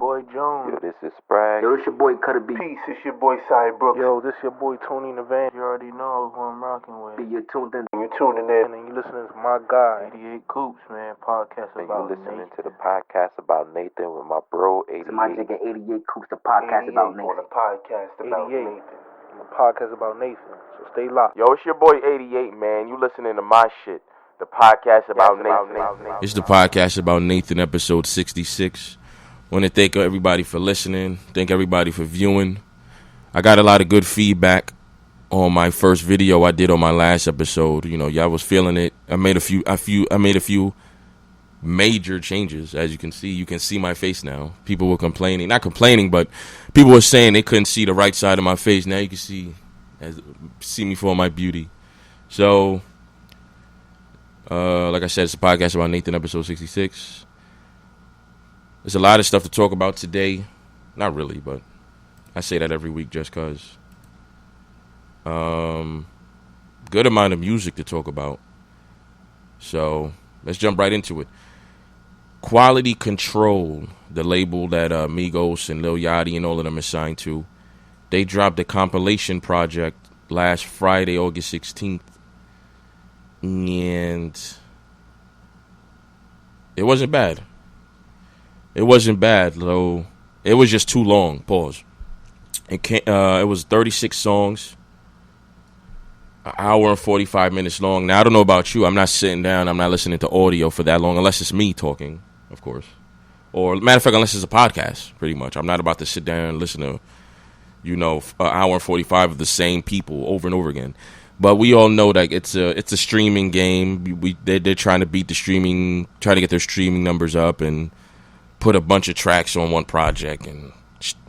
boy Jones. Yo, this is Sprag. Yo, it's your boy Cutter B. Peace, it's your boy Cy Brooks. Yo, this your boy Tony in the van. You already know who I'm rocking with. You're tuned in. You're tuning in. And you listening to my guy, 88 Coops, man, podcast And about you listening Nathan. to the podcast about Nathan with my bro, 88. It's my nigga 88 Coops, the podcast about On Nathan. the podcast about 88. Nathan. The podcast about Nathan. So stay locked. Yo, it's your boy 88, man. You listening to my shit. The podcast about Nathan. It's the podcast about Nathan, episode 66. Want to thank everybody for listening. Thank everybody for viewing. I got a lot of good feedback on my first video I did on my last episode. You know, y'all was feeling it. I made a few major changes. As you can see my face now. People were complaining, not complaining, but people were saying they couldn't see the right side of my face. Now you can see me for my beauty. So, like I said, it's a podcast about Nathan, episode 66. There's a lot of stuff to talk about today. Not really, but I say that every week just because. Good amount of music to talk about. So, let's jump right into it. Quality Control, the label that Migos and Lil Yachty and all of them are signed to, they dropped a compilation project last Friday, August 16th. And it wasn't bad. It wasn't bad, though. It was just too long. Pause. It was 36 songs, an hour and 45 minutes long. Now, I don't know about you. I'm not sitting down. I'm not listening to audio for that long, unless it's me talking, of course. Or, matter of fact, unless it's a podcast, pretty much. I'm not about to sit down and listen to, an hour and 45 of the same people over and over again. But we all know that it's a streaming game. They're trying to beat trying to get their streaming numbers up and put a bunch of tracks on one project and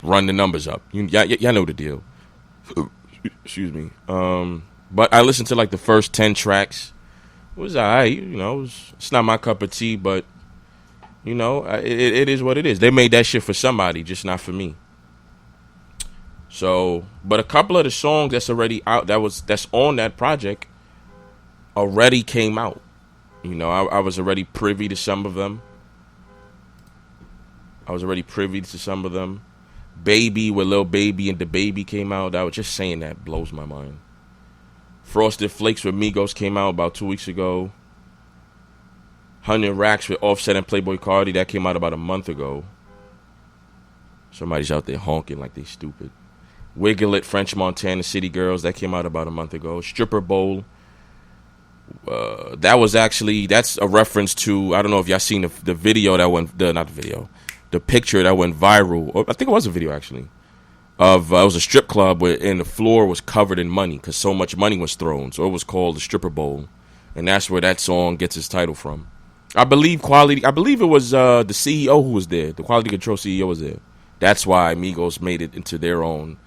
run the numbers up. Y'all know the deal. Excuse me. But I listened to like the first 10 tracks. It was alright. It's not my cup of tea, but it is what it is. They made that shit for somebody, just not for me. So, but a couple of the songs that's already out, that's on that project, already came out. I was already privy to some of them. Baby with Lil Baby and the Baby came out. I was just saying that blows my mind. Frosted Flakes with Migos came out about 2 weeks ago. 100 Racks with Offset and Playboi Carti, that came out about a month ago. Somebody's out there honking like they stupid. Wiggle It, French Montana, City Girls, that came out about a month ago. Stripper Bowl. That's a reference to, I don't know if y'all seen the video that went, the picture that went viral. Or I think it was a video actually. It was a strip club and the floor was covered in money because so much money was thrown. So it was called the Stripper Bowl. And that's where that song gets its title from. I believe it was the CEO who was there. The Quality Control CEO was there. That's why Migos made it into their own,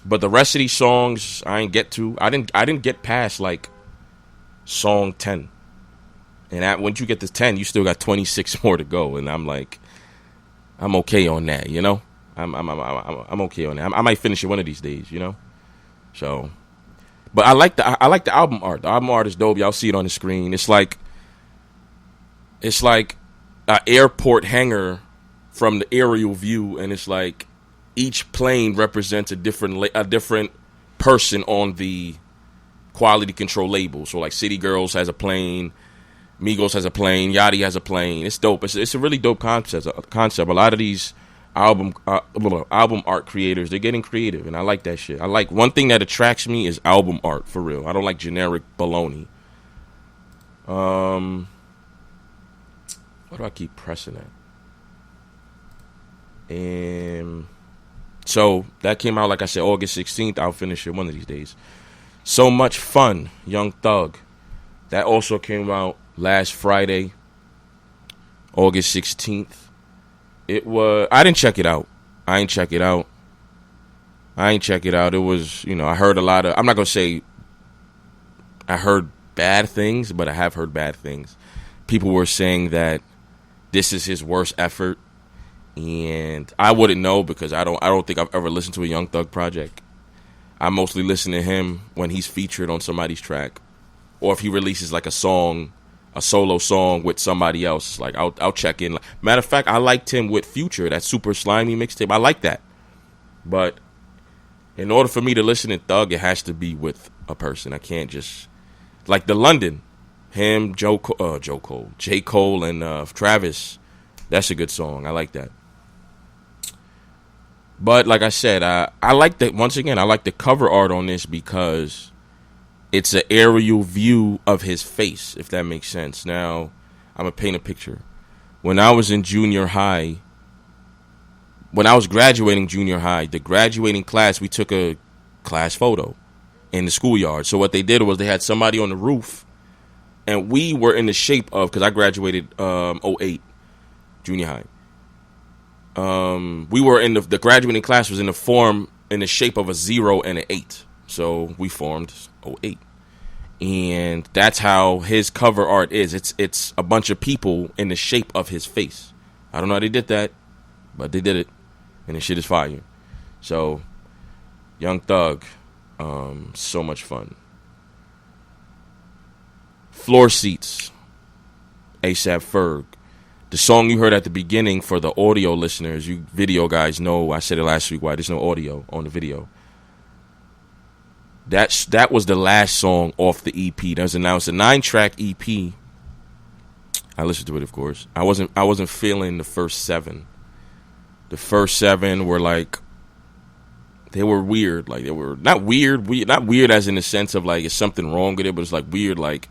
But the rest of these songs I ain't get to. I didn't get past like song 10. And once you get to 10, you still got 26 more to go. And I'm like, I'm okay on that, I'm okay on that. I might finish it one of these days, So, but I like the album art. The album art is dope. Y'all see it on the screen. It's like an airport hangar from the aerial view, and it's like each plane represents a different person on the Quality Control label. So like City Girls has a plane, Migos has a plane, Yachty has a plane. It's dope. It's a really dope concept. A lot of these album art creators, they're getting creative, and I like that shit. I like one thing that attracts me is album art for real. I don't like generic baloney. Why do I keep pressing that? And so that came out, like I said, August 16th. I'll finish it one of these days. So Much Fun, Young Thug. That also came out last Friday, August 16th. I didn't check it out. I ain't check it out. It was, I heard a lot of, I'm not going to say I heard bad things, but I have heard bad things. People were saying that this is his worst effort. And I wouldn't know because I don't think I've ever listened to a Young Thug project. I mostly listen to him when he's featured on somebody's track, or if he releases like a song a solo song with somebody else. Like I'll check in. Matter of fact, I liked him with Future, that Super Slimy mixtape. I like that. But in order for me to listen to Thug, it has to be with a person. I can't just like the London, him, J. Cole, and Travis. That's a good song. I like that. But like I said, I like that. Once again, I like the cover art on this because it's an aerial view of his face, if that makes sense. Now, I'm going to paint a picture. When I was in junior high, when I was graduating junior high, the graduating class, we took a class photo in the schoolyard. So what they did was they had somebody on the roof, and we were in the shape of, because I graduated '08, junior high. We were in the graduating class was in the shape of a 0 and an 8. So we formed 08. And that's how his cover art is. It's a bunch of people in the shape of his face. I don't know how they did that, but they did it. And the shit is fire. So, Young Thug, so much fun. Floor Seats, A$AP Ferg. The song you heard at the beginning, for the audio listeners, you video guys know, I said it last week, why there's no audio on the video. That was the last song off the EP. That was announced, a 9-track EP. I listened to it, of course. I wasn't feeling the first 7. The first 7 were like, they were weird. Like, they were not weird as in the sense of like it's something wrong with it, but it's like weird. Like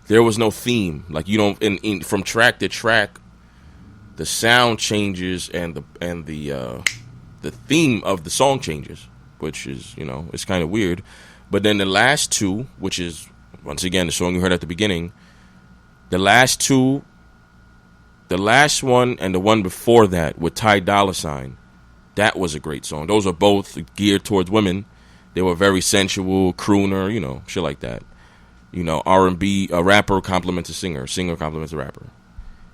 there was no theme. Like you don't from track to track, the sound changes and the theme of the song changes, which is, it's kind of weird. But then the last 2, which is, once again, the song you heard at the beginning, the last 2, the last one and the one before that with Ty Dolla $ign, that was a great song. Those are both geared towards women. They were very sensual, crooner, shit like that. R&B, a rapper compliments a singer compliments a rapper.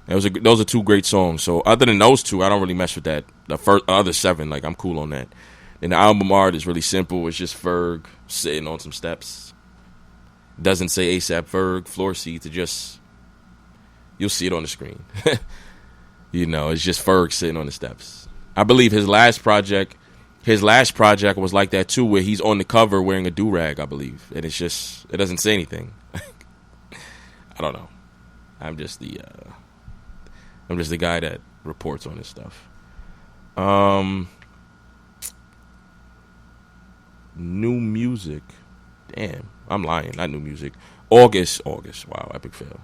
Those are 2 great songs. So other than those 2, I don't really mess with that. The other 7, like I'm cool on that. And the album art is really simple. It's just Ferg sitting on some steps. Doesn't say A$AP Ferg, Floor Seats. It just, you'll see it on the screen. It's just Ferg sitting on the steps. I believe his last project was like that too, where he's on the cover wearing a do-rag, I believe. And it's just, it doesn't say anything. I don't know. I'm just the guy that reports on this stuff. New music. Damn, I'm lying. Not new music. August. Wow, epic fail.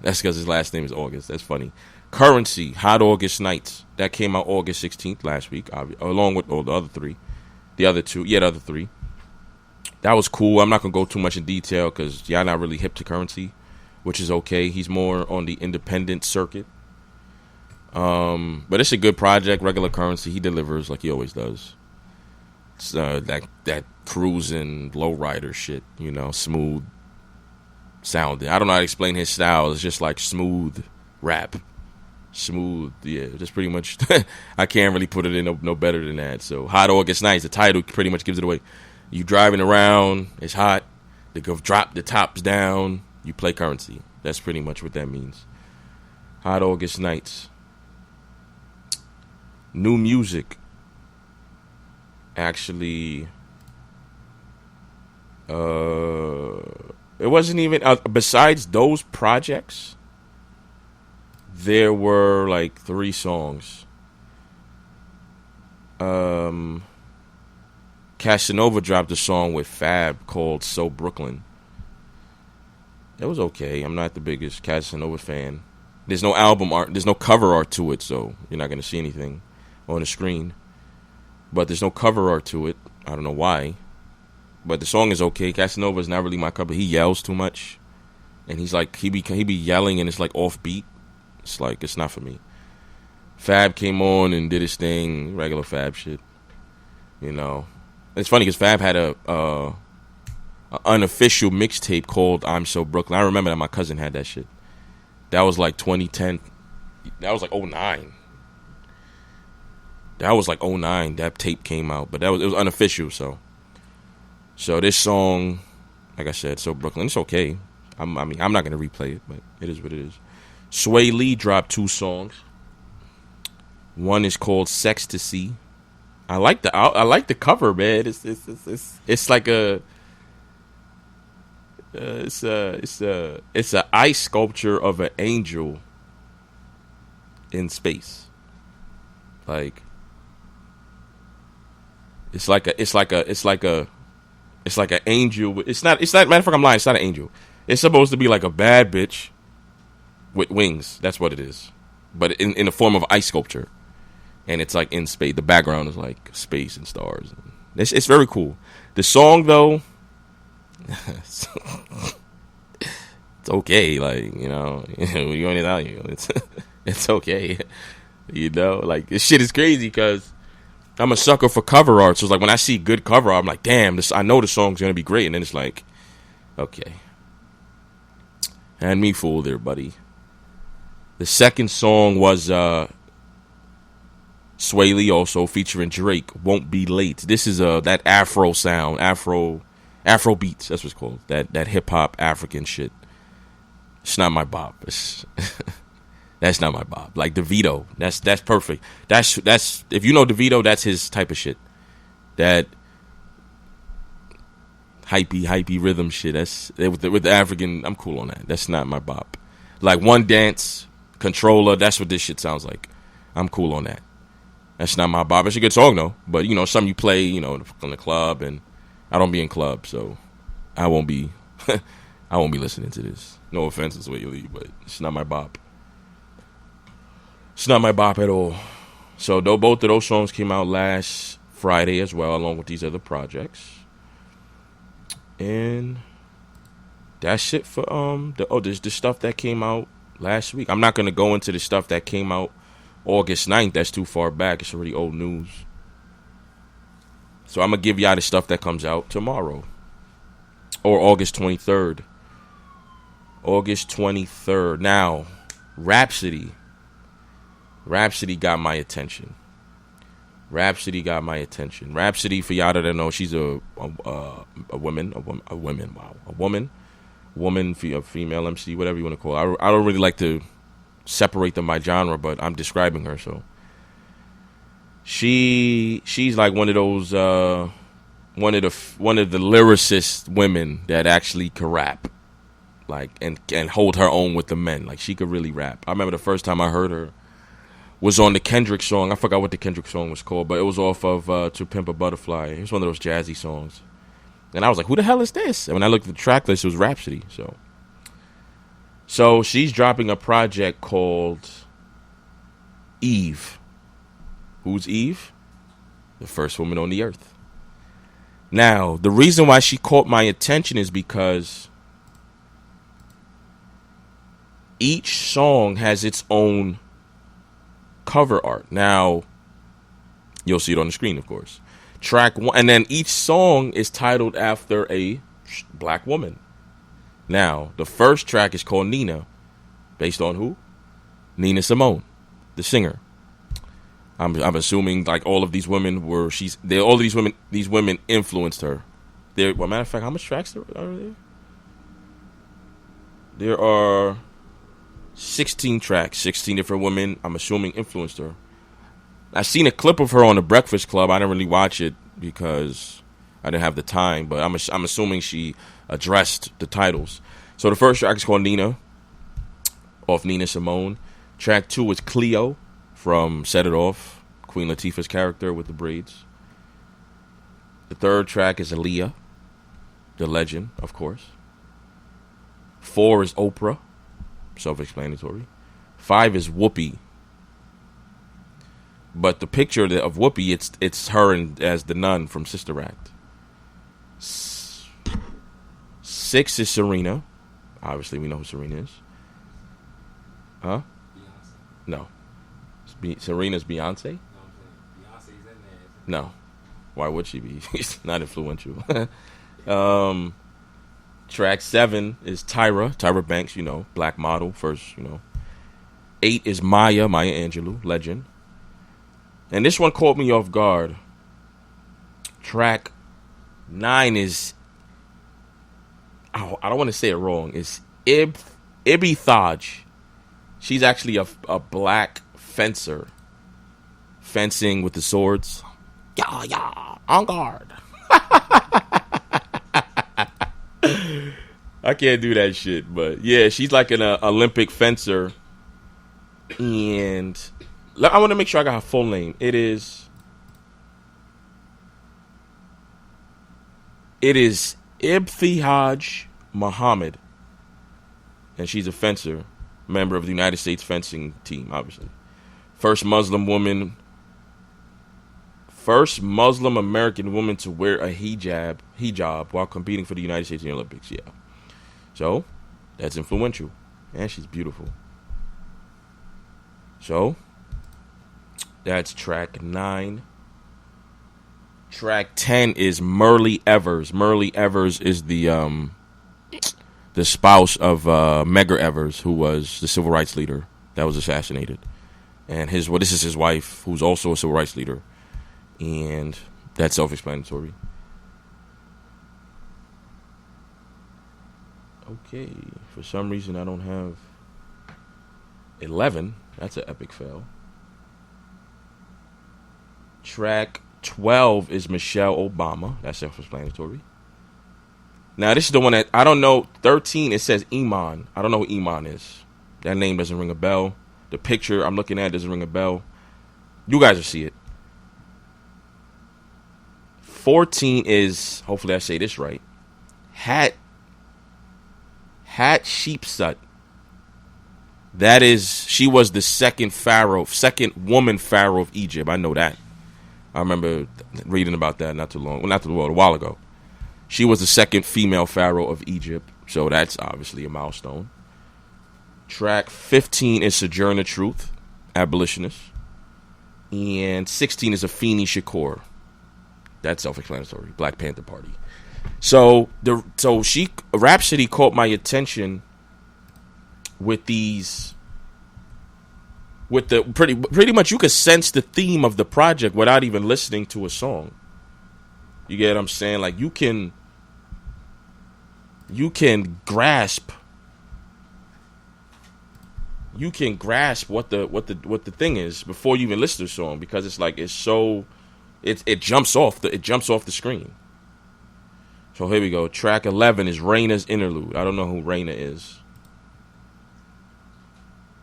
That's because his last name is August. That's funny. Currency, Hot August Nights. That came out August 16th last week, along with all the other 3. The other 3. That was cool. I'm not going to go too much in detail because y'all not really hip to Currency, which is okay. He's more on the independent circuit. But it's a good project. Regular Currency, he delivers like he always does. It's, that cruising lowrider shit, smooth sounding. I don't know how to explain his style. It's just like smooth rap. Smooth, yeah, just pretty much. I can't really put it in no better than that. So, Hot August Nights, the title pretty much gives it away. You driving around, it's hot, they go drop the tops down, you play Currency. That's pretty much what that means. Hot August Nights. New music. Actually, it wasn't even, besides those projects, there were like 3 songs. Casanova dropped a song with Fab called So Brooklyn. It was okay. I'm not the biggest Casanova fan. There's no album art, there's no cover art to it, so you're not going to see anything on the screen. But there's no cover art to it. I don't know why. But the song is okay. Casanova is not really my cup, but he yells too much. And he's like, he be yelling and it's like offbeat. It's like, it's not for me. Fab came on and did his thing, regular Fab shit. It's funny because Fab had a unofficial mixtape called I'm So Brooklyn. I remember that my cousin had that shit. That was like 2010. That was like 09. That was like 09. That tape came out, but it was unofficial. So this song, like I said, So Brooklyn, it's okay. I'm not gonna replay it, but it is what it is. Sway Lee dropped 2 songs. One is called "Sextasy." I like the cover, man. It's like a it's a ice sculpture of an angel in space. Like it's like an angel. It's not matter of fact, I'm lying. It's not an angel. It's supposed to be like a bad bitch with wings. That's what it is, but in the form of ice sculpture, and it's like in space. The background is like space and stars. It's very cool. The song though, it's okay. Like you know, we going to tell you, it's okay. You know, like this shit is crazy because I'm a sucker for cover art. So it's like when I see good cover art, I'm like, damn, I know the song's gonna be great, and then it's like, okay, and me fool there, buddy. The second song was Sway Lee, also featuring Drake, "Won't Be Late." This is that Afro sound, Afro beats. That's what it's called. That hip hop African shit. It's not my bop. That's not my bop. Like DeVito, that's perfect. That's if you know DeVito, that's his type of shit. That hypey rhythm shit. That's with the African. I'm cool on that. That's not my bop. Like One Dance, Controller. That's what this shit sounds like. I'm cool on that. That's not my bop. It's a good song though. But you know, something you play, you know, in the club, and I don't be in clubs, so I won't be. I won't be listening to this. No offense, it's what you leave, but it's not my bop. It's not my bop at all. So though both of those songs came out last Friday as well, along with these other projects. And that's it for there's the stuff that came out last week. I'm not gonna go into the stuff that came out August 9th. That's too far back. It's already old news. So I'm gonna give y'all the stuff that comes out tomorrow. Or August 23rd. August 23rd. Now, Rapsody got my attention. Rapsody, for y'all that don't know, she's a woman, a female MC, whatever you want to call her. I don't really like to separate them by genre, but I'm describing her. So she's like one of those one of the lyricist women that actually can rap, like and hold her own with the men. Like she could really rap. I remember the first time I heard her was on the Kendrick song. I forgot what the Kendrick song was called, but it was off of To Pimp a Butterfly. It was one of those jazzy songs. And I was like, who the hell is this? And when I looked at the track list, it was Rapsody. So she's dropping a project called Eve. Who's Eve? The first woman on the earth. Now, the reason why she caught my attention is because each song has its own cover art. Now, you'll see it on the screen, of course. Track 1, and then each song is titled after a black woman. Now, the first track is called Nina, based on who? Nina Simone, the singer. I'm assuming like all of these women these women influenced her. Well, matter of fact, how much tracks are there? There are 16 tracks, 16 different women, I'm assuming, influenced her. I seen a clip of her on The Breakfast Club. I didn't really watch it because I didn't have the time, but I'm assuming she addressed the titles. So the first track is called Nina, off Nina Simone. Track 2 is Cleo from Set It Off, Queen Latifah's character with the braids. The third track is Aaliyah, the legend, of course. 4 is Oprah, self-explanatory. 5 is Whoopi. But the picture of Whoopi, it's her as the nun from Sister Act. 6 is Serena. Obviously, we know who Serena is. Huh? Beyonce. No. Serena's Beyonce? Beyonce's in there. No. Why would she be? She's not influential. Track 7 is Tyra Banks, black model first, 8 is Maya Angelou, legend. And this one caught me off guard. Track 9 is, I don't want to say it wrong, it's Ibby Thaj. She's actually a black fencer. Fencing with the swords. Yeah, on guard. I can't do that shit, but yeah, she's like an Olympic fencer. And I want to make sure I got her full name. It is Ibtihaj Muhammad. And she's a fencer, member of the United States fencing team, obviously. First Muslim American woman to wear a hijab while competing for the United States in the Olympics. Yeah. So, that's influential. And she's beautiful. So, that's track 9. Track 10 is Merle Evers. Merle Evers is the spouse of Medgar Evers, who was the civil rights leader that was assassinated. And this is his wife, who's also a civil rights leader. And that's self-explanatory. Okay, for some reason I don't have 11. That's an epic fail. Track 12 is Michelle Obama. That's self-explanatory. Now, this is the one that, I don't know, 13, it says Iman. I don't know who Iman is. That name doesn't ring a bell. The picture I'm looking at doesn't ring a bell. You guys will see it. 14 is, hopefully I say this right, Hat Sheepsut. That is, she was the second woman pharaoh of Egypt. I know that. I remember reading about that a while ago. She was the second female pharaoh of Egypt, so that's obviously a milestone. Track 15 is Sojourner Truth, abolitionist. And 16 is Afeni Shakur. That's self-explanatory. Black Panther Party. So Rapsody caught my attention with these, with the pretty much you could sense the theme of the project without even listening to a song. You get what I'm saying? Like you can grasp what the thing is before you even listen to the song, because it's like it jumps off the screen. So here we go. Track 11 is Raina's Interlude. I don't know who Raina is.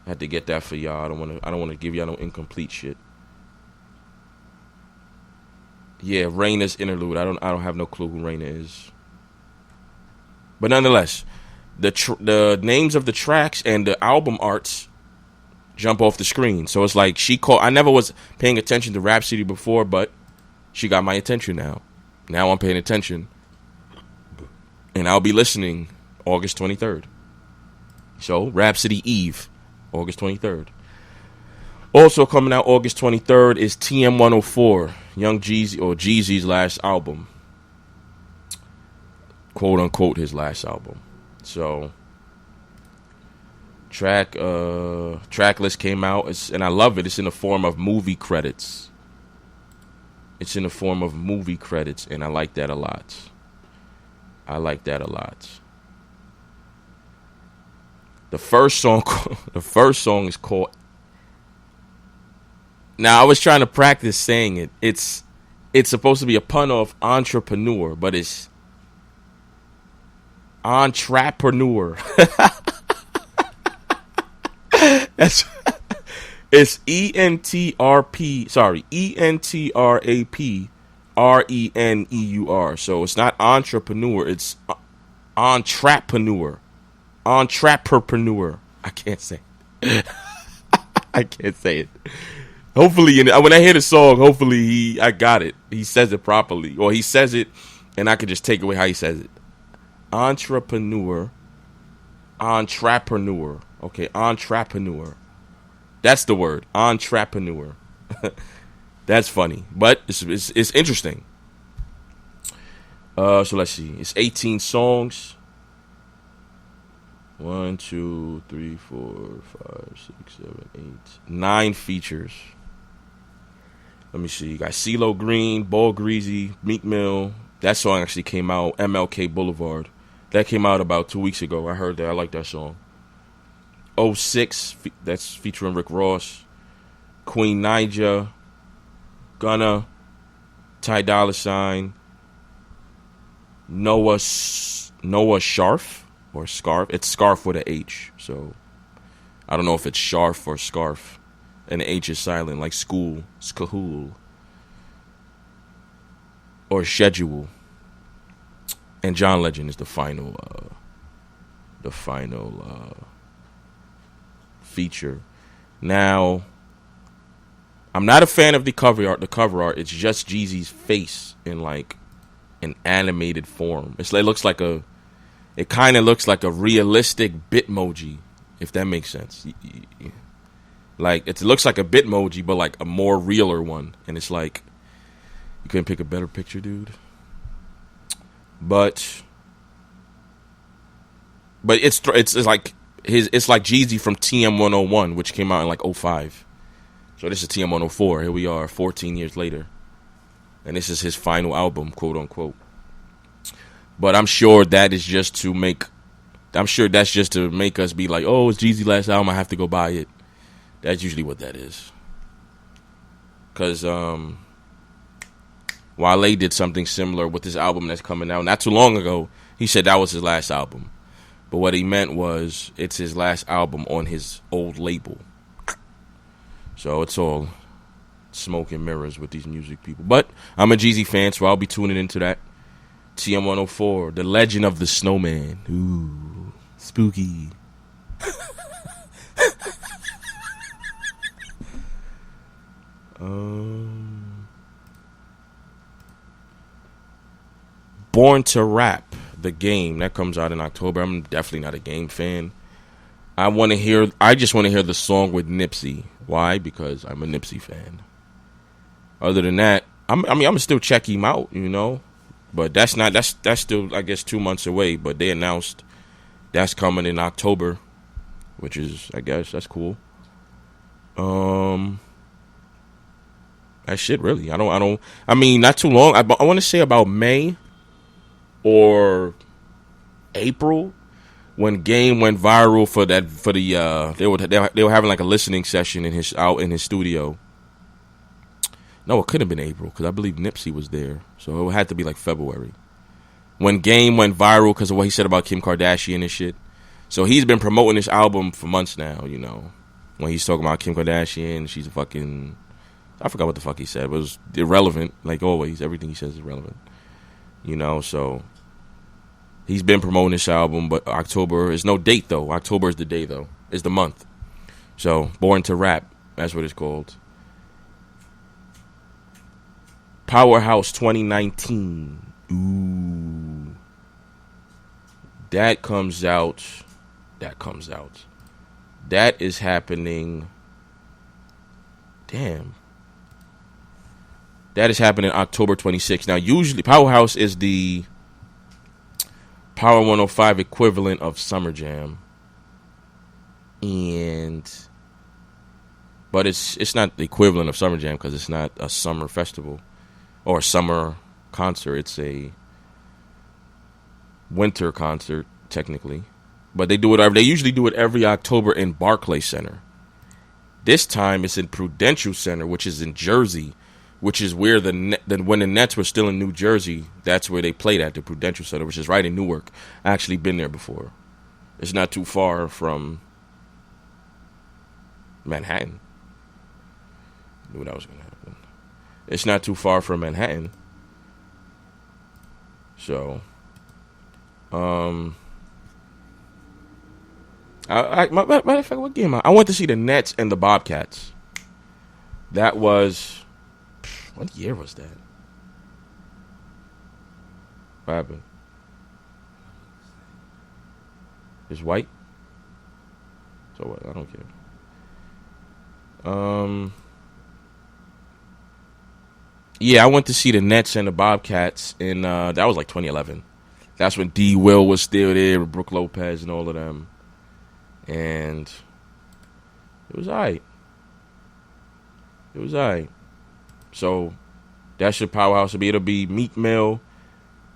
I had to get that for y'all. I don't want to give y'all no incomplete shit. Yeah, Raina's Interlude. I don't have no clue who Raina is. But nonetheless, the names of the tracks and the album arts jump off the screen. So it's like I never was paying attention to Rapsody before, but she got my attention now. Now I'm paying attention. And I'll be listening August 23rd. So, Rapsody Eve, August 23rd. Also coming out August 23rd is TM104, Young Jeezy, or Jeezy's last album. Quote unquote his last album. So, track list came out, and I love it. It's in the form of movie credits. And I like that a lot. The first song is called. Now I was trying to practice saying it. It's supposed to be a pun of entrepreneur, but it's entrepreneur. It's ENTRAPRENEUR. So it's not entrepreneur, it's entrepreneur. Entrepreneur. I can't say it. Hopefully, when I hear the song, hopefully I got it. He says it properly. Or he says it, and I can just take away how he says it. Entrepreneur. Okay, entrepreneur. That's the word. Entrepreneur. That's funny. But it's interesting. So let's see. It's 18 songs. 1, 2, 3, 4, 5, 6, 7, 8, 9 features. Let me see. You got CeeLo Green, Ball Greasy, Meek Mill. That song actually came out. MLK Boulevard. That came out about 2 weeks ago. I heard that. I like that song. '06, that's featuring Rick Ross, Queen Naija, Gunna, Ty Dolla $ign, Noah Sharf or Scarf. It's Scarf with a H. So I don't know if it's Sharf or Scarf. And the H is silent, like school, Skahul, or schedule. And John Legend is the final feature. Now, I'm not a fan of the cover art. The cover art, it's just Jeezy's face in like an animated form. It kind of looks like a realistic Bitmoji, if that makes sense. Like it looks like a Bitmoji, but like a more realer one. And it's like you couldn't pick a better picture, dude. But it's like it's like Jeezy from TM 101, which came out in like '05. So this is TM 104. Here we are 14 years later. And this is his final album, quote unquote. But I'm sure that's just to make us be like, oh, it's Jeezy's last album, I have to go buy it. That's usually what that is. Because Wale did something similar with his album that's coming out not too long ago. He said that was his last album. But what he meant was it's his last album on his old label. So it's all smoke and mirrors with these music people. But I'm a Jeezy fan, so I'll be tuning into that. TM 104, The Legend of the Snowman. Ooh, spooky. Born to Rap, the game that comes out in October. I'm definitely not a game fan. I just want to hear the song with Nipsey. Why? Because I'm a Nipsey fan. Other than that, I'm still check him out, you know. But that's still, I guess, 2 months away. But they announced that's coming in October, which is, I guess, that's cool. That shit really. Not too long. I want to say about May or April when Game went viral they were having like a listening session in his studio. No, it couldn't have been April because I believe Nipsey was there. So it had to be like February. When Game went viral because of what he said about Kim Kardashian and shit. So he's been promoting this album for months now, you know. When he's talking about Kim Kardashian, she's a fucking... I forgot what the fuck he said. But it was irrelevant. Like always, everything he says is relevant. You know, so... He's been promoting this album, but October is no date, though. October is the day, though. It's the month. So, Born to Rap. That's what it's called. Powerhouse 2019. Ooh. That comes out. That is happening. Damn. That is happening October 26th. Now, usually, Powerhouse is the Power 105 equivalent of Summer Jam. But it's not the equivalent of Summer Jam because it's not a summer festival or a summer concert. It's a winter concert, technically. But they usually do it every October in Barclays Center. This time it's in Prudential Center, which is in Jersey, which is where when the Nets were still in New Jersey, that's where they played at, the Prudential Center, which is right in Newark. I actually been there before. It's not too far from Manhattan. I knew that was going to happen. It's not too far from Manhattan. So, matter of fact, what game? I went to see the Nets and the Bobcats. That was... What year was that? What happened? It's white? So what? I don't care. Yeah, I went to see the Nets and the Bobcats in that was like 2011. That's when D. Will was still there with Brooke Lopez and all of them. And it was alright. So that's your Powerhouse. It'll be Meek Mill.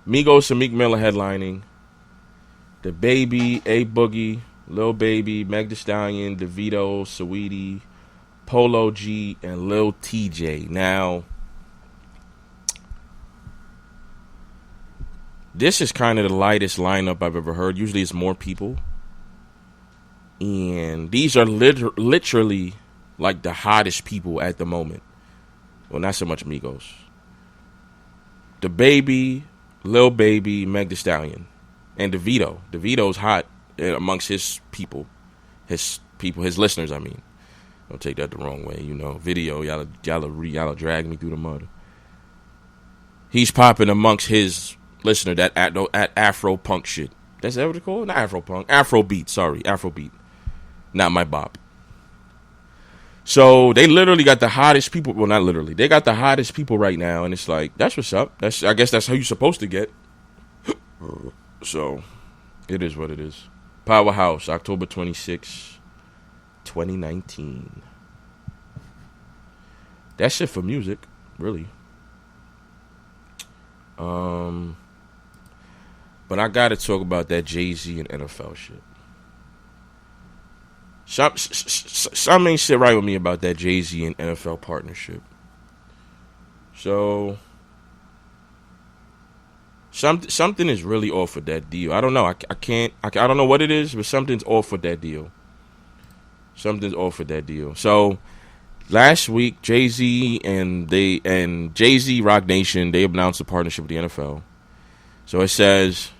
Migos and Meek Mill are headlining. The Baby, A Boogie, Lil Baby, Meg Thee Stallion, DeVito, Saweetie, Polo G, and Lil TJ. Now, this is kind of the lightest lineup I've ever heard. Usually it's more people. And these are literally like the hottest people at the moment. Well, not so much Migos. The Baby, Lil Baby, Meg Thee Stallion, and DeVito. DeVito's hot amongst his people. His listeners, I mean. Don't take that the wrong way, you know. Video, y'all drag me through the mud. He's popping amongst his listener that at Afro punk shit. That's what it's called? Not Afro punk. Afro beat, sorry. Afro beat. Not my bop. So they literally got the hottest people. Well, not literally. They got the hottest people right now, and it's like, that's what's up. I guess that's how you're supposed to get. So it is what it is. Powerhouse, October 26, 2019. That's it for music, really. But I gotta talk about that Jay-Z and NFL shit. Some ain't sit right with me about that Jay-Z and NFL partnership. So something is really off with that deal. I don't know. I don't know what it is, but something's off with that deal. Something's off with that deal. So last week, Jay-Z and Jay-Z Rock Nation, they announced a partnership with the NFL. So it says,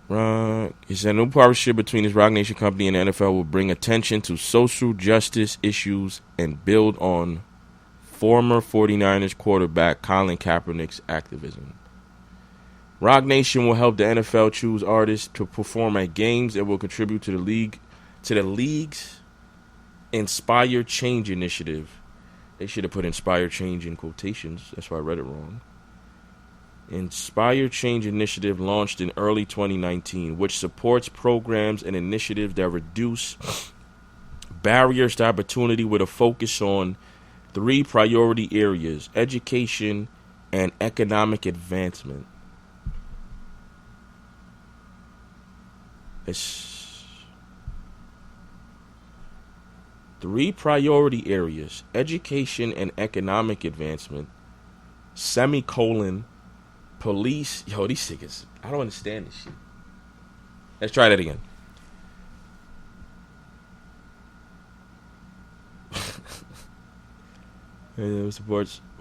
it's a new partnership between his Rock Nation company and the NFL will bring attention to social justice issues and build on former 49ers quarterback Colin Kaepernick's activism. Rock Nation will help the NFL choose artists to perform at games and will contribute to the league's Inspire Change initiative. They should have put Inspire Change in quotations. That's why I read it wrong. Inspire Change initiative launched in early 2019, which supports programs and initiatives that reduce barriers to opportunity with a focus on 3 priority areas: education and economic advancement. It's 3 priority areas: education and economic advancement, police. Yo, these niggas, I don't understand this shit. Let's try that again.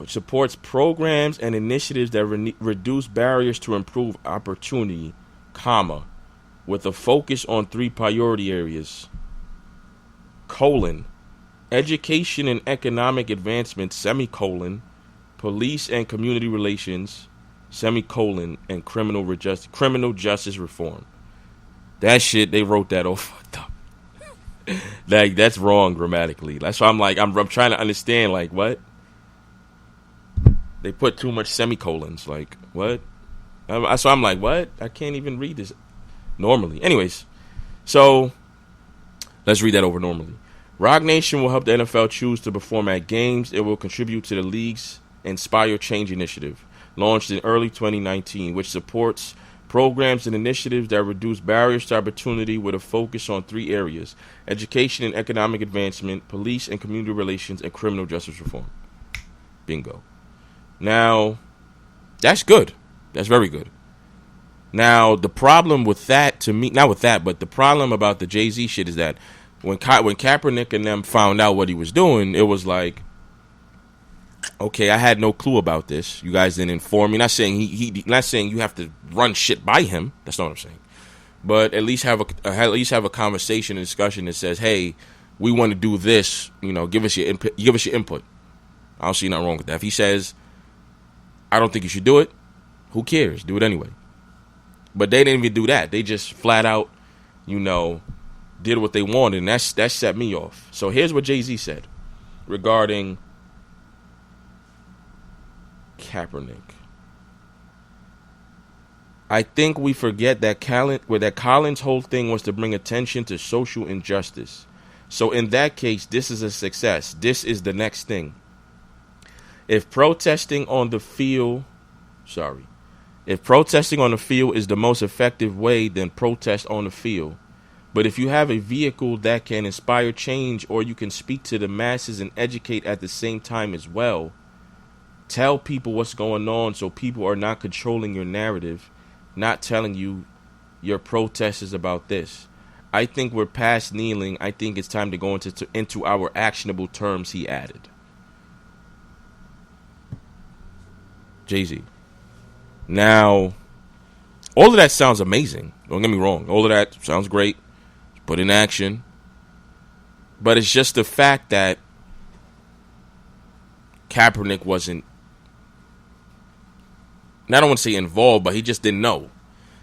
Supports programs and initiatives that reduce barriers to improve opportunity, with a focus on 3 priority areas: education and economic advancement, police and community relations, and criminal justice reform. That shit, they wrote that all fucked up. Like, that's wrong grammatically. That's why I'm like, I'm trying to understand, like, what? They put too much semicolons. Like, what? So I'm like, what? I can't even read this normally. Anyways, so let's read that over normally. Rock Nation will help the NFL choose to perform at games. It will contribute to the league's Inspire Change initiative, launched in early 2019, which supports programs and initiatives that reduce barriers to opportunity with a focus on 3 areas: education and economic advancement, police and community relations, and criminal justice reform. Bingo. Now, that's good. That's very good. Now, the problem with that, to me, not with that, but the problem about the Jay-Z shit is that when Kaepernick and them found out what he was doing, it was like, okay, I had no clue about this. You guys didn't inform me. Not saying not saying you have to run shit by him. That's not what I'm saying. But at least have a conversation, a discussion that says, hey, we want to do this. You know, give us your input. I don't see nothing wrong with that. If he says, I don't think you should do it, who cares? Do it anyway. But they didn't even do that. They just flat out, did what they wanted, and that set me off. So here's what Jay-Z said regarding Kaepernick. I think we forget that Colin's whole thing was to bring attention to social injustice. So in that case, this is a success. This is the next thing. If protesting on the field If protesting on the field is the most effective way, then protest on the field. But if you have a vehicle that can inspire change, or you can speak to the masses and educate at the same time as well, tell people what's going on so people are not controlling your narrative, not telling you your protest is about this. I think we're past kneeling. I think it's time to go into our actionable terms, he added. Jay-Z. Now, all of that sounds amazing. Don't get me wrong. All of that sounds great. Put in action. But it's just the fact that Kaepernick wasn't, I don't want to say involved, but he just didn't know.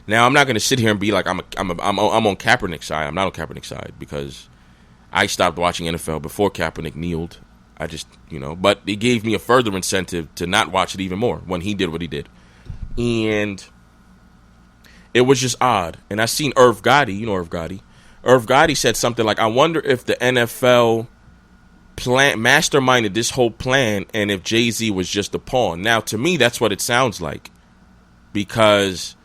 Now, I'm not going to sit here and be like I'm on Kaepernick's side. I'm not on Kaepernick's side because I stopped watching NFL before Kaepernick kneeled. I just, but it gave me a further incentive to not watch it even more when he did what he did. And it was just odd. And I seen Irv Gotti, Irv Gotti. Irv Gotti said something like, I wonder if the NFL masterminded this whole plan and if Jay-Z was just a pawn. Now, to me, that's what it sounds like. Because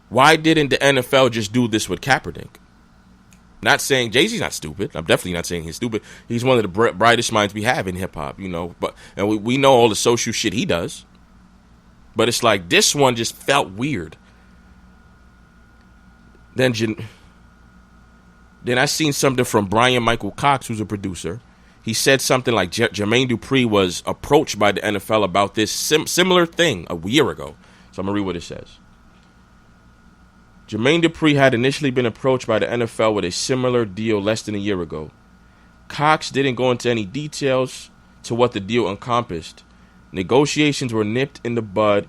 why didn't the NFL just do this with Kaepernick? Not saying Jay-Z's not stupid. I'm definitely not saying he's stupid. He's one of the brightest minds we have in hip-hop, But and we know all the social shit he does. But it's like this one just felt weird. Then I seen something from Brian Michael Cox, who's a producer. He said something like Jermaine Dupri was approached by the NFL about this similar thing a year ago. So I'm going to read what it says. Jermaine Dupri had initially been approached by the NFL with a similar deal less than a year ago. Cox didn't go into any details to what the deal encompassed. Negotiations were nipped in the bud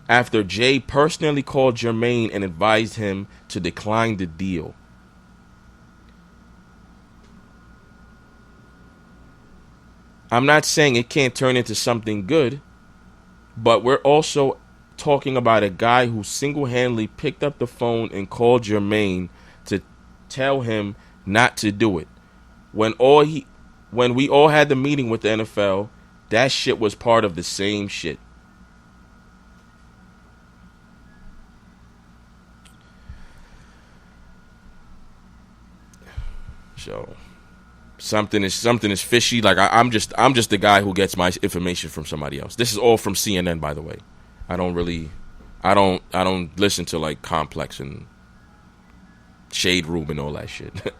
after Jay personally called Jermaine and advised him to decline the deal. I'm not saying it can't turn into something good, but we're also talking about a guy who single-handedly picked up the phone and called Jermaine to tell him not to do it. When we all had the meeting with the NFL, that shit was part of the same shit. So something is fishy. Like I'm just the guy who gets my information from somebody else. This is all from CNN, by the way. I don't listen to like Complex and Shade Room and all that shit.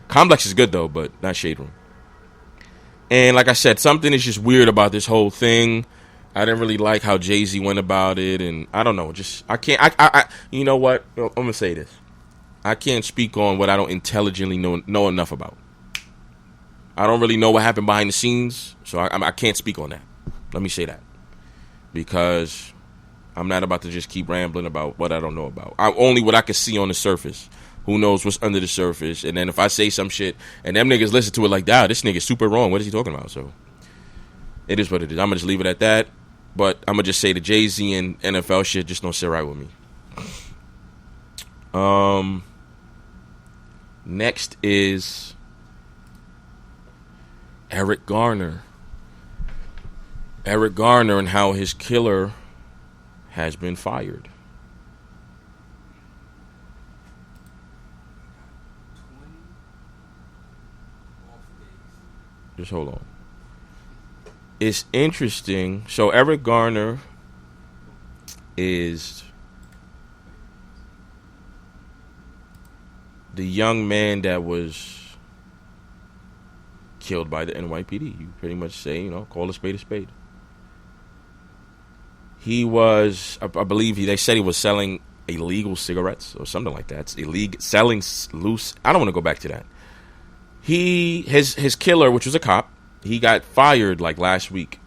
Complex is good though, but not Shade Room. And like I said, something is just weird about this whole thing. I didn't really like how Jay-Z went about it, and I don't know. Just I can't. I you know what? I'm gonna say this. I can't speak on what I don't intelligently know enough about. I don't really know what happened behind the scenes, so I can't speak on that. Let me say that. Because I'm not about to just keep rambling about what I don't know about. Only what I can see on the surface. Who knows what's under the surface? And then if I say some shit and them niggas listen to it like, this nigga's super wrong. What is he talking about? So it is what it is. I'm going to just leave it at that. But I'm going to just say the Jay-Z and NFL shit just don't sit right with me. Next is Eric Garner. Eric Garner and how his killer has been fired. Just hold on. It's interesting. So Eric Garner is the young man that was killed by the NYPD. You pretty much say, call a spade a spade. He was, I believe, they said he was selling illegal cigarettes or something like that. It's illegal, selling loose. I don't want to go back to that. His killer, which was a cop, he got fired like last week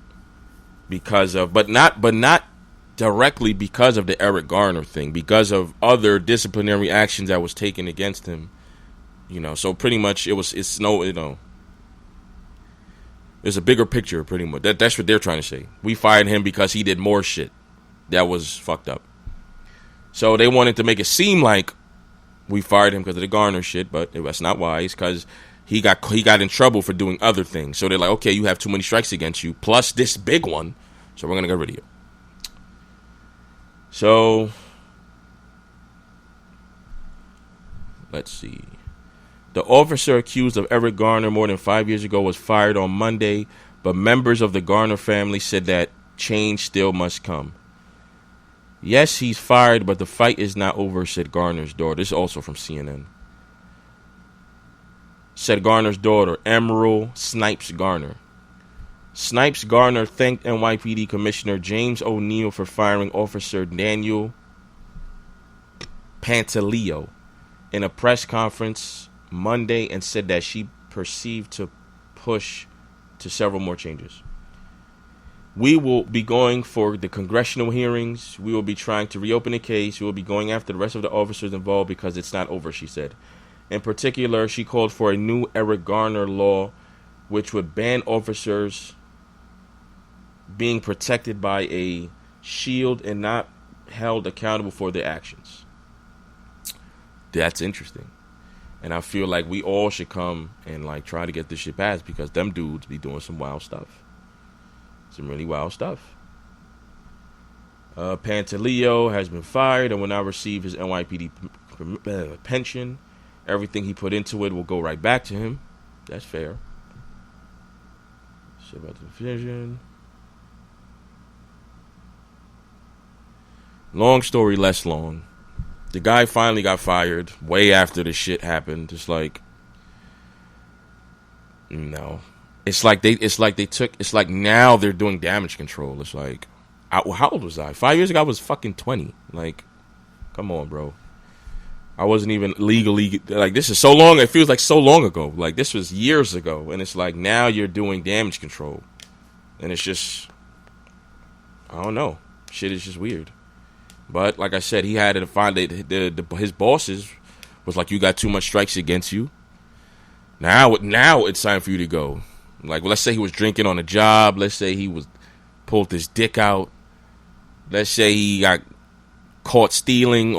because of, but not directly because of the Eric Garner thing, because of other disciplinary actions that was taken against him. So pretty much it's there's a bigger picture, pretty much. That's what they're trying to say. We fired him because he did more shit that was fucked up. So they wanted to make it seem like we fired him because of the Garner shit, but that's not wise because he got in trouble for doing other things. So they're like, okay, you have too many strikes against you, plus this big one, so we're going to get rid of you. So, let's see. The officer accused of Eric Garner more than 5 years ago was fired on Monday, but members of the Garner family said that change still must come. Yes, he's fired, but the fight is not over, said Garner's daughter. This is also from CNN. Said Garner's daughter, Emerald Snipes Garner. Snipes Garner thanked NYPD Commissioner James O'Neill for firing Officer Daniel Pantaleo in a press conference Monday and said that she perceived to push to several more changes. We will be going for the congressional hearings. We will be trying to reopen the case. We will be going after the rest of the officers involved because it's not over, she said. In particular, she called for a new Eric Garner law which would ban officers being protected by a shield and not held accountable for their actions. That's interesting. And I feel like we all should come and like try to get this shit passed because them dudes be doing some wild stuff. Some really wild stuff. Pantaleo has been fired and will now receive his NYPD pension. Everything he put into it will go right back to him. That's fair. Shit about the division. Long story less long. The guy finally got fired way after the shit happened. It's like, no. It's like now they're doing damage control. It's like, how old was I? 5 years ago I was fucking 20. Like, come on, bro. I wasn't even legally, like, this is so long, it feels like so long ago. Like, this was years ago. And it's like, now you're doing damage control. And it's just, I don't know. Shit is just weird. But, like I said, he had to find his bosses was like, you got too much strikes against you. Now it's time for you to go. Like, well, let's say he was drinking on a job. Let's say he pulled his dick out. Let's say he got caught stealing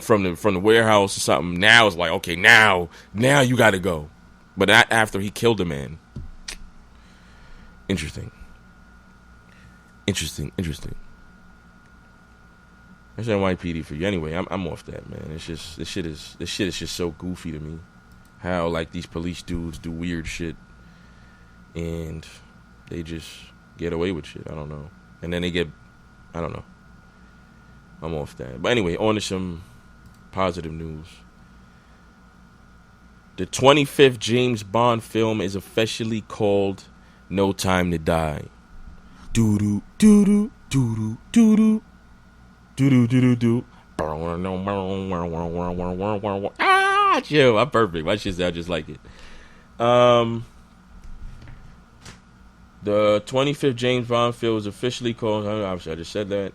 from the warehouse or something. Now it's like, okay, now you got to go. But after he killed a man. Interesting. That's NYPD for you. Anyway, I'm off that, man. It's just this shit is just so goofy to me. How like these police dudes do weird shit and they just get away with shit. I don't know. And then I don't know. I'm off that. But anyway, on to some positive news. The 25th James Bond film is officially called No Time to Die. Doo-doo, doo-doo, doo-doo, doo-doo. Do. Ah, chill. I'm perfect. My shit sound just like it. The 25th James Bond film is officially called. Obviously, I just said that,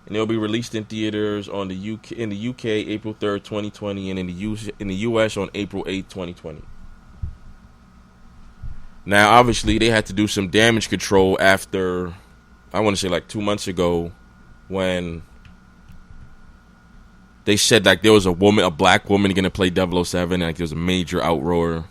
and it'll be released in theaters in the UK April 3rd, 2020, and in the US on April 8th, 2020. Now, obviously, they had to do some damage control after, I want to say like 2 months ago, when they said like there was a black woman going to play 007, and like there was a major outroar.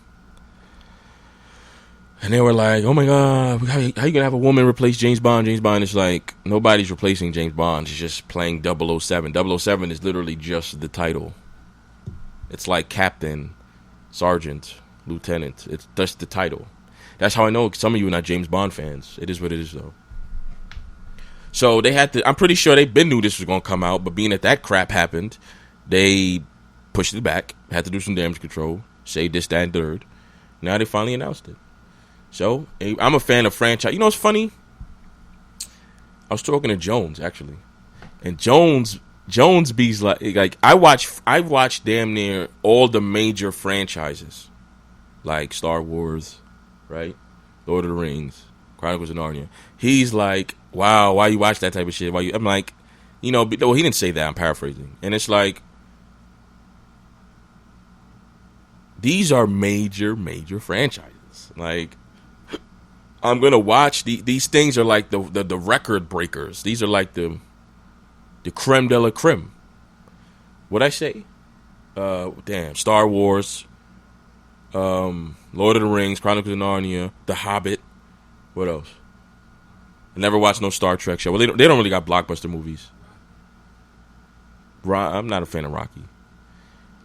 And they were like, oh my God, how you going to have a woman replace James Bond? James Bond is like, nobody's replacing James Bond. He's just playing 007. 007 is literally just the title. It's like captain, sergeant, lieutenant. It's just the title. That's how I know some of you are not James Bond fans. It is what it is, though. So they had to, I'm pretty sure they knew this was going to come out, but being that crap happened, they pushed it back, had to do some damage control, say this, that, and third. Now they finally announced it. So, I'm a fan of franchise. You know what's funny? I was talking to Jones, actually. And Jones be's like I watch damn near all the major franchises. Like Star Wars, right? Lord of the Rings, Chronicles of Narnia. He's like, wow, why you watch that type of shit? I'm like, you know, well, he didn't say that. I'm paraphrasing. And it's like, these are major franchises. Like, I'm going to watch. These things are like the record breakers. These are like the creme de la creme. What'd I say? Star Wars, Lord of the Rings, Chronicles of Narnia, The Hobbit. What else? I never watched no Star Trek show. Well, they don't really got blockbuster movies. I'm not a fan of Rocky.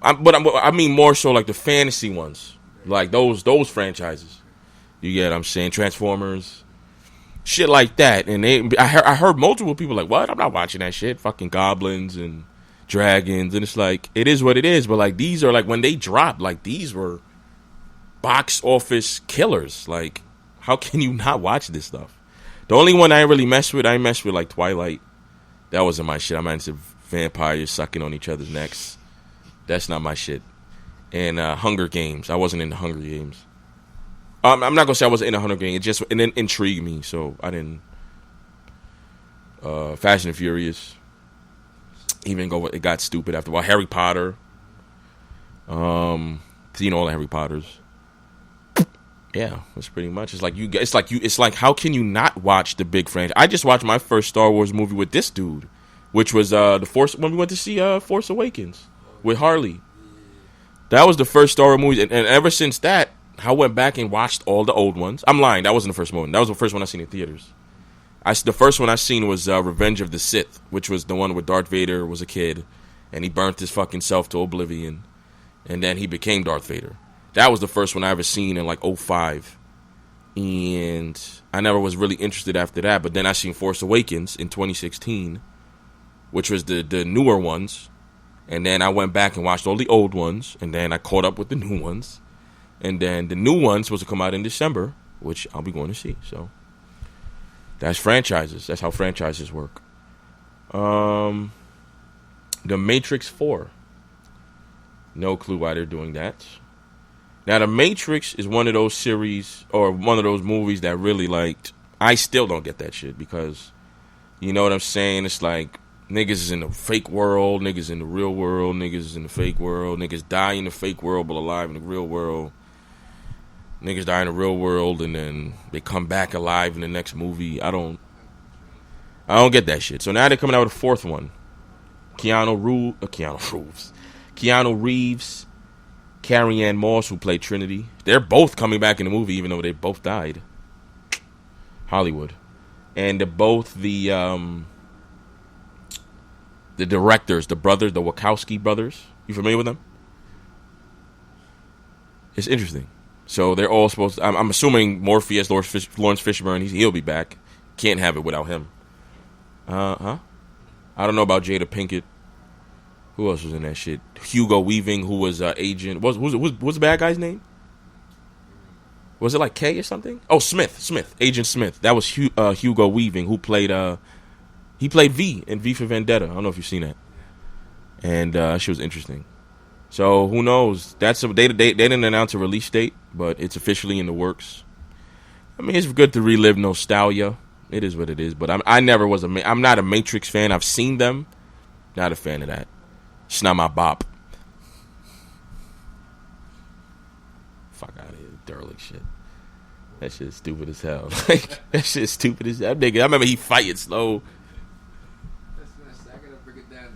I mean more so like the fantasy ones, like those franchises. You get what I'm saying? Transformers, shit like that. And I heard multiple people like, what? I'm not watching that shit. Fucking goblins and dragons. And it's like, it is what it is. But like, these are like, when they dropped, like these were box office killers. Like, how can you not watch this stuff? The only one I really messed with, like Twilight. That wasn't my shit. I'm not into vampires sucking on each other's necks. That's not my shit. And Hunger Games. I wasn't into Hunger Games. I'm not going to say I wasn't into Hunger Games. It didn't intrigue me, so I didn't. Fast and Furious. It got stupid after a while. Harry Potter. Seen all the Harry Potters. Yeah, that's pretty much. It's like how can you not watch the big franchise? I just watched my first Star Wars movie with this dude, which was when we went to see Force Awakens with Harley. That was the first Star Wars movie, and ever since that, I went back and watched all the old ones. I'm lying, that wasn't the first one. That was the first one I seen in theaters. The first one I seen was Revenge of the Sith, which was the one where Darth Vader was a kid, and he burnt his fucking self to oblivion, and then he became Darth Vader. That was the first one I ever seen in like 2005. And I never was really interested after that. But then I seen Force Awakens in 2016, which was the newer ones. And then I went back and watched all the old ones. And then I caught up with the new ones. And then the new one's supposed to come out in December, which I'll be going to see. So that's franchises. That's how franchises work. The Matrix 4. No clue why they're doing that. Now, The Matrix is one of those series or one of those movies that really, like, I still don't get that shit because, you know what I'm saying? It's like niggas is in the fake world, niggas in the real world, niggas is in the fake world, niggas die in the fake world but alive in the real world. Niggas die in the real world and then they come back alive in the next movie. I don't get that shit. So now they're coming out with a fourth one. Keanu Reeves, Carrie-Anne Moss, who played Trinity. They're both coming back in the movie, even though they both died. Hollywood. And they're both the directors, the Wachowski brothers. You familiar with them? It's interesting. So they're all supposed to... I'm assuming Morpheus, Lawrence Fishburne, he'll be back. Can't have it without him. I don't know about Jada Pinkett. Who else was in that shit? Hugo Weaving, who was agent. What's the bad guy's name? Was it like K or something? Oh, Smith, Agent Smith. That was Hugo Weaving, who played he played V in V for Vendetta. I don't know if you've seen that. And she was interesting. So who knows? They didn't announce a release date, but it's officially in the works. I mean, it's good to relive nostalgia. It is what it is. But I'm not a Matrix fan. I've seen them. Not a fan of that. It's not my bop. Fuck out of here, derelict shit. That shit is stupid as hell. That shit is stupid as hell. Nigga, I remember he fighting slow.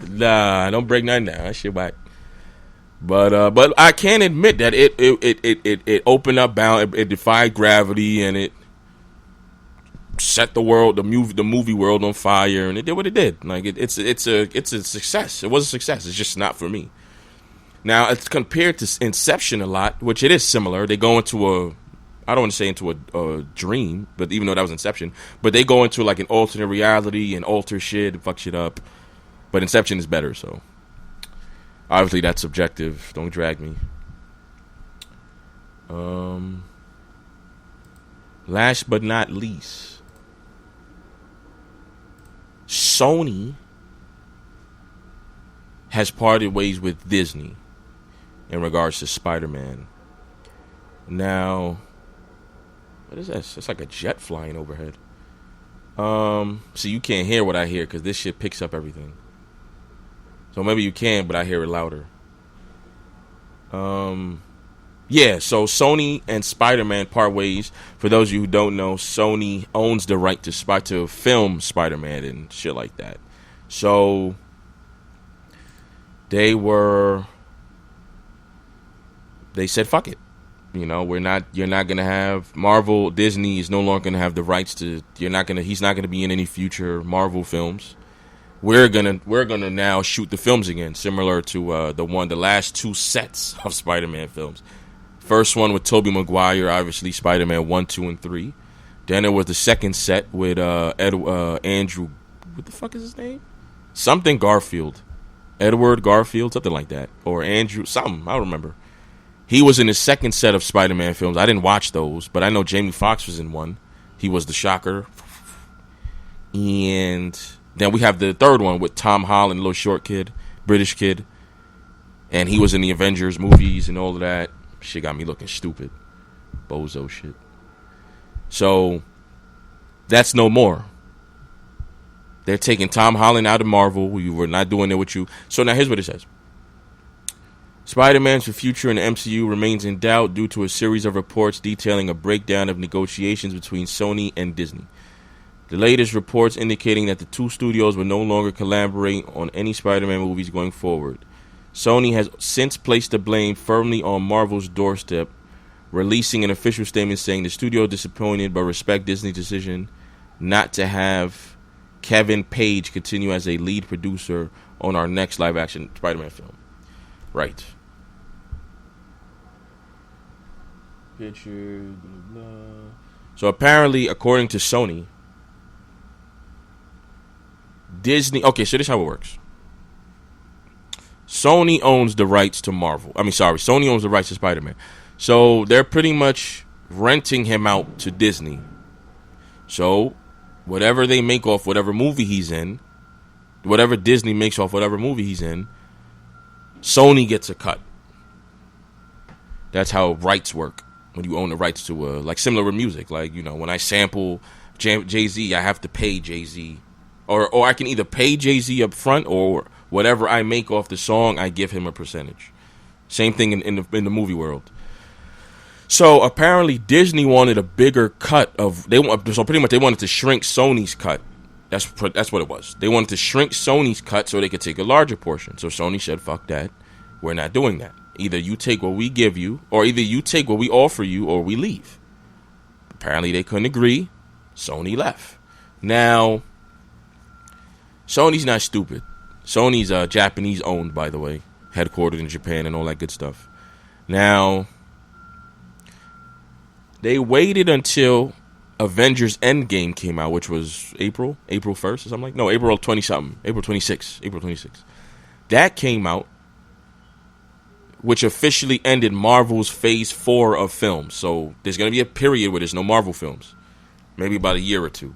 Nah, don't break nothing down. That shit whack. But I can admit that it opened up bound. It defied gravity and it set the movie world on fire, and it did what it did. Like it's a success. It was a success. It's just not for me. Now it's compared to Inception a lot, which it is similar. They go into I don't want to say into a dream, but even though that was Inception, but they go into like an alternate reality and alter shit and fuck shit up. But Inception is better, so obviously that's subjective. Don't drag me. Last but not least, Sony has parted ways with Disney in regards to Spider-Man. Now, what is that? It's like a jet flying overhead. So you can't hear what I hear because this shit picks up everything. So maybe you can, but I hear it louder. Yeah, so Sony and Spider-Man part ways. For those of you who don't know, Sony owns the right to film Spider-Man and shit like that. So they said fuck it. You know, you're not gonna have Marvel. Disney is no longer gonna have the rights to. He's not gonna be in any future Marvel films. we're gonna now shoot the films again, similar to the last two sets of Spider-Man films. First one with Tobey Maguire, obviously Spider-Man 1, 2, and 3. Then it was the second set with Andrew, what the fuck is his name? Something Garfield. Edward Garfield, something like that. Or Andrew, something, I don't remember. He was in his second set of Spider-Man films. I didn't watch those, but I know Jamie Foxx was in one. He was the Shocker. And then we have the third one with Tom Holland, little short kid, British kid. And he was in the Avengers movies and all of that. Shit got me looking stupid. Bozo shit. So, that's no more. They're taking Tom Holland out of Marvel. We were not doing it with you. So now here's what it says. Spider-Man's future in the MCU remains in doubt due to a series of reports detailing a breakdown of negotiations between Sony and Disney. The latest reports indicating that the two studios will no longer collaborate on any Spider-Man movies going forward. Sony has since placed the blame firmly on Marvel's doorstep, releasing an official statement saying the studio is disappointed but respect Disney's decision not to have Kevin Page continue as a lead producer on our next live-action Spider-Man film. Right. Picture. Blah, blah. So apparently, according to Sony, Disney... Okay, so this is how it works. Sony owns the rights to Marvel. Sony owns the rights to Spider-Man. So they're pretty much renting him out to Disney. So whatever they make off whatever movie he's in, whatever Disney makes off whatever movie he's in, Sony gets a cut. That's how rights work. When you own the rights to, like similar with music. Like, you know, when I sample Jay-Z, I have to pay Jay-Z. Or I can either pay Jay-Z up front, or whatever I make off the song, I give him a percentage. Same thing in the movie world. So apparently Disney wanted a bigger cut of so pretty much they wanted to shrink Sony's cut. That's what it was. They wanted to shrink Sony's cut so they could take a larger portion. So Sony said, "Fuck that, we're not doing that. Either you take what we give you, or either you take what we offer you, or we leave." Apparently they couldn't agree. Sony left. Now, Sony's not stupid. Sony's Japanese owned, by the way, headquartered in Japan and all that good stuff. Now, they waited until Avengers Endgame came out, which was April 1st or something like. No, April 20-something. April 26th. That came out, which officially ended Marvel's Phase 4 of films. So there's going to be a period where there's no Marvel films. Maybe about a year or two.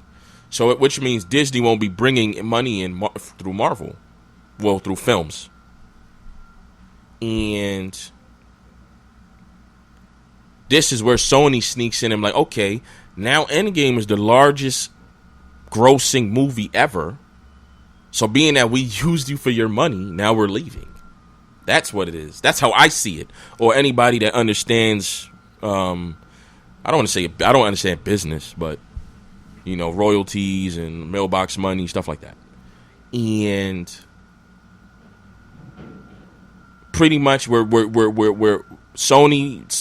So, which means Disney won't be bringing money in through Marvel. Well, through films. And this is where Sony sneaks in and like, okay, now Endgame is the largest grossing movie ever. So being that we used you for your money, now we're leaving. That's what it is. That's how I see it. Or anybody that understands, I don't understand business, but, you know, royalties and mailbox money, stuff like that. And pretty much we're Sony,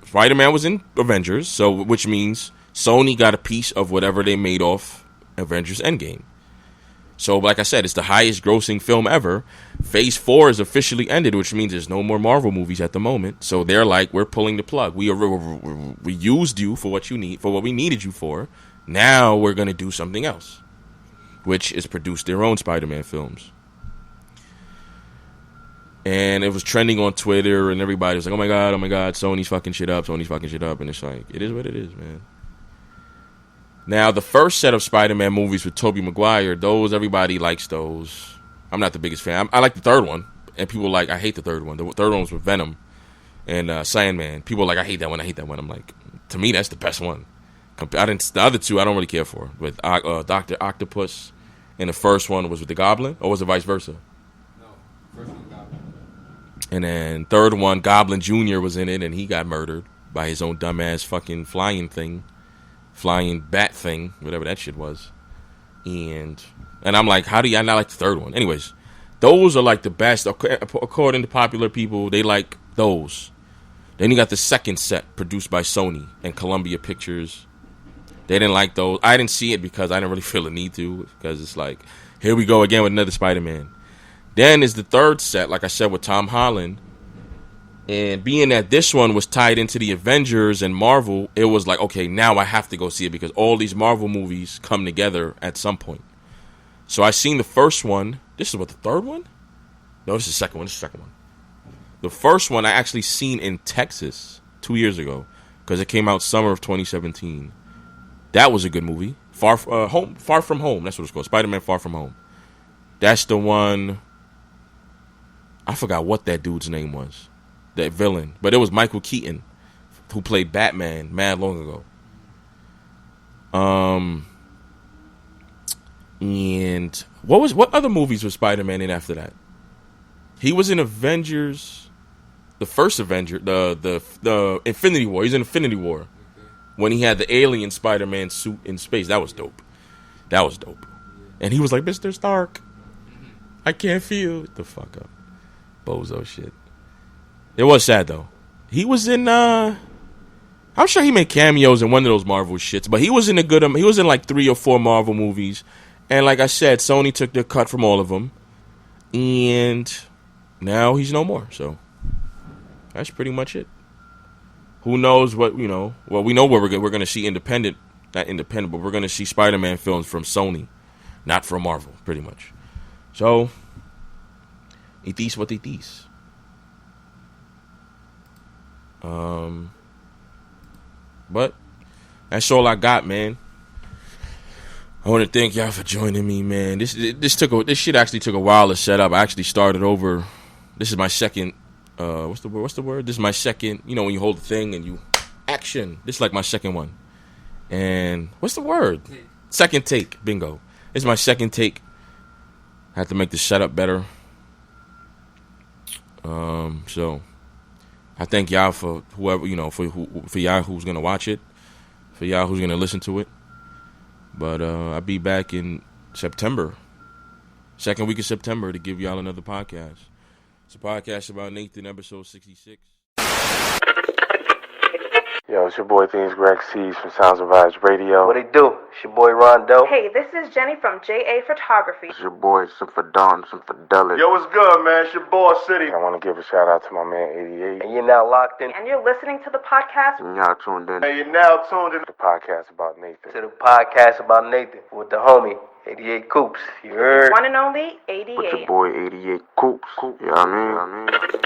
Spider-Man was in Avengers, so which means Sony got a piece of whatever they made off Avengers Endgame. So, like I said, it's the highest grossing film ever. Phase 4 is officially ended, which means there's no more Marvel movies at the moment. So they're like, we're pulling the plug. We used you for what you need, for what we needed you for. Now we're going to do something else, which is produce their own Spider-Man films. And it was trending on Twitter, and everybody was like, oh my God, Sony's fucking shit up. And it's like, it is what it is, man. Now, the first set of Spider-Man movies with Tobey Maguire, those, everybody likes those. I'm not the biggest fan. I like the third one, and people like, I hate the third one. The third one was with Venom and Sandman. People are like, I hate that one. I'm like, to me, that's the best one. The other two, I don't really care for. With Dr. Octopus, and the first one was with the Goblin, or was it vice versa? No, first one Goblin. And then third one, Goblin Jr. was in it, and he got murdered by his own dumbass fucking flying bat thing, whatever that shit was. And I'm like, how do y'all not like the third one? Anyways, those are like the best. According to popular people, they like those. Then you got the second set produced by Sony and Columbia Pictures. They didn't like those. I didn't see it because I didn't really feel a need to, because it's like, here we go again with another Spider-Man. Then is the third set, like I said, with Tom Holland. And being that this one was tied into the Avengers and Marvel, it was like, okay, now I have to go see it because all these Marvel movies come together at some point. So I seen the first one. This is what, the third one? No, this is the second one. This is the second one. The first one I actually seen in Texas 2 years ago because it came out summer of 2017. That was a good movie. Far From Home. That's what it's called. Spider-Man Far From Home. That's the one. I forgot what that dude's name was. That villain. But it was Michael Keaton who played Batman mad long ago. And what other movies was Spider-Man in after that? He was in Avengers, the first Avenger, the Infinity War. He's in Infinity War when he had the alien Spider-Man suit in space. That was dope. And he was like, Mr. Stark, I can't feel the fuck up. Bozo shit. It was sad though. He was in I'm sure he made cameos in one of those Marvel shits, but he was in he was in like 3 or 4 Marvel movies. And like I said, Sony took their cut from all of them. And now he's no more. So that's pretty much it. Who knows what, well, we know where we're going to see not independent, but we're going to see Spider-Man films from Sony, not from Marvel, pretty much. So, it is what it is. But that's all I got, man. I want to thank y'all for joining me, man. This shit actually took a while to set up. I actually started over. This is my second. What's the word? This is my second. When you hold the thing and you action. This is like my second one. And what's the word? Second take. Bingo. This is my second take. I have to make the setup better. So I thank y'all for whoever, for y'all who's gonna watch it, for y'all who's gonna listen to it. But I'll be back in September, second week of September, to give y'all another podcast. It's a podcast about Nathan, episode 66. Yo, it's your boy Things Greg C's from Sounds of Vibes Radio. What it do? It's your boy Rondo. Hey, this is Jenny from JA Photography. It's your boy Some for Don, Some for Deli. Yo, what's good, man? It's your boy City. I want to give a shout out to my man 88. And you're now locked in And you're listening to the podcast. And y'all tuned in Hey, you're now tuned in to the podcast about Nathan. to the podcast about Nathan with the homie 88 Coops. You heard? One and only 88. With your boy 88 Coops. You know what I mean?